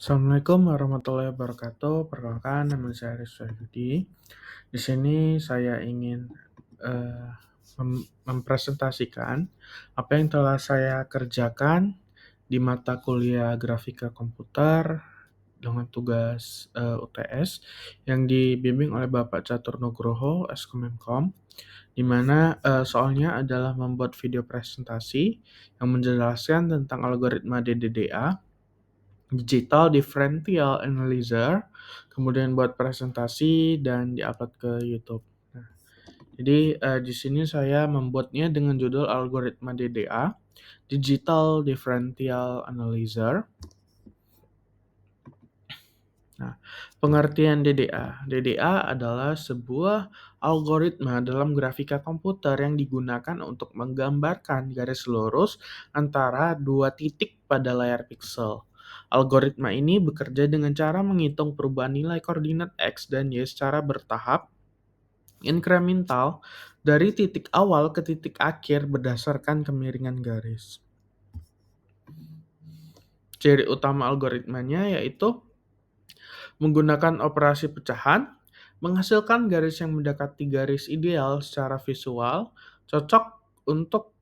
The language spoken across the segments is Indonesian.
Assalamualaikum warahmatullahi wabarakatuh. Perkenalkan, nama saya Rizwan Yudi. Di sini saya ingin eh, mempresentasikan apa yang telah saya kerjakan di mata kuliah grafika komputer dengan tugas UTS yang dibimbing oleh Bapak Catur Nugroho, Eskomemkom, di mana soalnya adalah membuat video presentasi yang menjelaskan tentang algoritma DDDA, Digital Differential Analyzer, kemudian buat presentasi dan diupload ke YouTube. Nah, jadi di sini saya membuatnya dengan judul algoritma DDA, Digital Differential Analyzer. Nah, pengertian DDA. DDA adalah sebuah algoritma dalam grafika komputer yang digunakan untuk menggambarkan garis lurus antara dua titik pada layar piksel. Algoritma ini bekerja dengan cara menghitung perubahan nilai koordinat X dan Y secara bertahap, inkremental, dari titik awal ke titik akhir berdasarkan kemiringan garis. Ciri utama algoritmanya yaitu menggunakan operasi pecahan, menghasilkan garis yang mendekati garis ideal secara visual, cocok untuk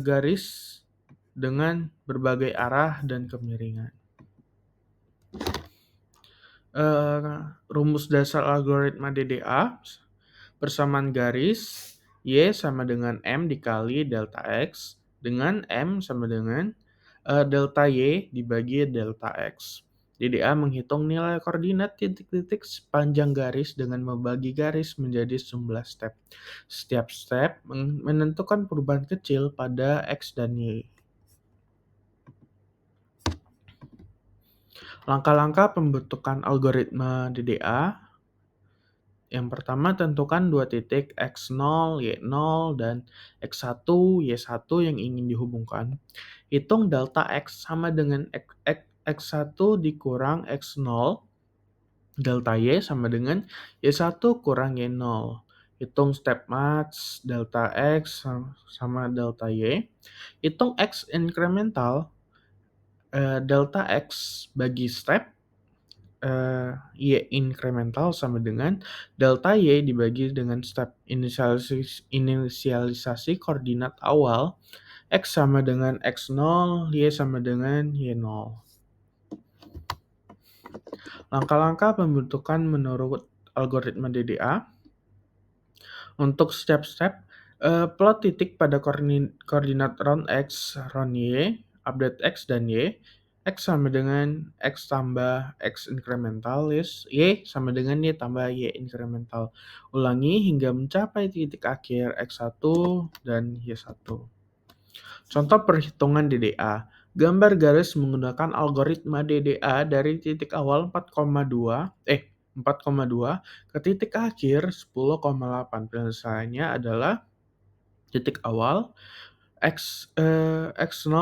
garis dengan berbagai arah dan kemiringan. Rumus dasar algoritma DDA, persamaan garis Y sama dengan M dikali delta X dengan M sama dengan delta Y dibagi delta X. DDA menghitung nilai koordinat titik-titik sepanjang garis dengan membagi garis menjadi sejumlah step. Setiap step menentukan perubahan kecil pada X dan Y. Langkah-langkah pembentukan algoritma DDA. Yang pertama, tentukan dua titik X0, Y0, dan X1, Y1 yang ingin dihubungkan. Hitung delta X sama dengan X1 dikurang X0, delta Y sama dengan Y1 kurang Y0. Hitung step match delta X sama delta Y. Hitung X incremental, delta X bagi step, Y incremental sama dengan delta Y dibagi dengan step inisialisasi koordinat awal, X sama dengan X0, Y sama dengan Y0. Langkah-langkah pembentukan menurut algoritma DDA. Untuk step-step, plot titik pada koordinat round X, round Y, update X dan Y. X sama dengan X tambah X incremental, Y sama dengan Y tambah Y incremental. Ulangi hingga mencapai titik akhir X1 dan Y1. Contoh perhitungan DDA. Gambar garis menggunakan algoritma DDA dari titik awal 4,2 ke titik akhir 10,8. Penyelesaiannya adalah titik awal X0,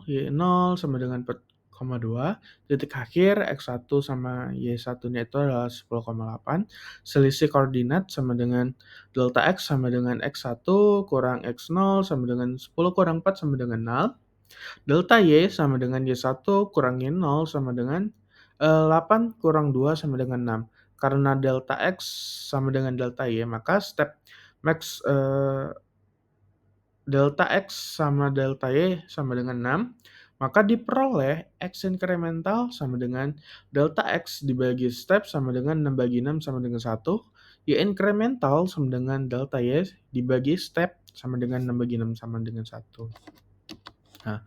Y0 sama dengan 4,2, titik akhir X1 sama Y1-nya itu adalah 10,8, selisih koordinat sama dengan delta X sama dengan X1 kurang X0 sama dengan 10 kurang 4 sama dengan 0, delta Y sama dengan Y1 kurang Y0 sama dengan 8 kurang 2 sama dengan 6. Karena delta X sama dengan delta Y, maka step max delta X sama delta Y sama dengan 6, maka diperoleh X incremental sama dengan delta X dibagi step sama dengan 6 bagi 6 sama dengan 1, Y incremental sama dengan delta Y dibagi step sama dengan 6 bagi 6 sama dengan 1. Nah,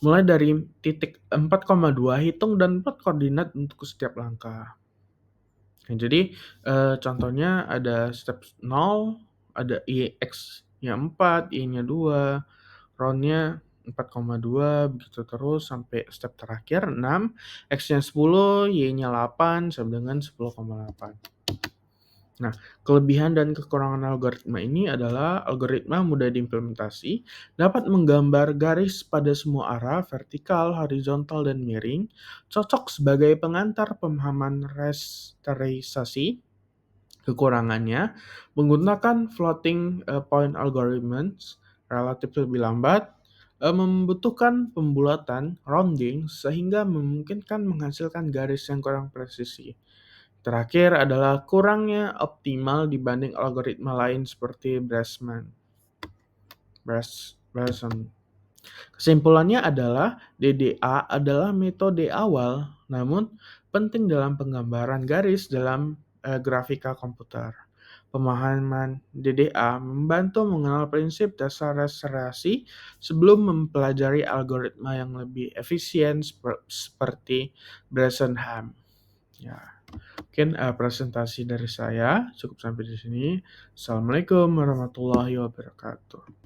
mulai dari titik 4,2, hitung dan plot koordinat untuk setiap langkah. Nah, jadi contohnya ada step 0, ada X-nya 4, Y-nya 2, round-nya 4,2, begitu terus sampai step terakhir 6, X-nya 10, Y-nya 8, sama dengan 10,8. Nah, kelebihan dan kekurangan algoritma ini adalah algoritma mudah diimplementasi, dapat menggambar garis pada semua arah, vertikal, horizontal, dan miring, cocok sebagai pengantar pemahaman rasterisasi. Kekurangannya, menggunakan floating point algorithms relatif lebih lambat, membutuhkan pembulatan rounding sehingga memungkinkan menghasilkan garis yang kurang presisi. Terakhir adalah kurangnya optimal dibanding algoritma lain seperti Bayesian. Kesimpulannya adalah DDA adalah metode awal, namun penting dalam penggambaran garis dalam grafika komputer. Pemahaman DDA membantu mengenal prinsip dasar restorasi sebelum mempelajari algoritma yang lebih efisien seperti Bresenham. Ya, mungkin presentasi dari saya cukup sampai di sini. Assalamualaikum warahmatullahi wabarakatuh.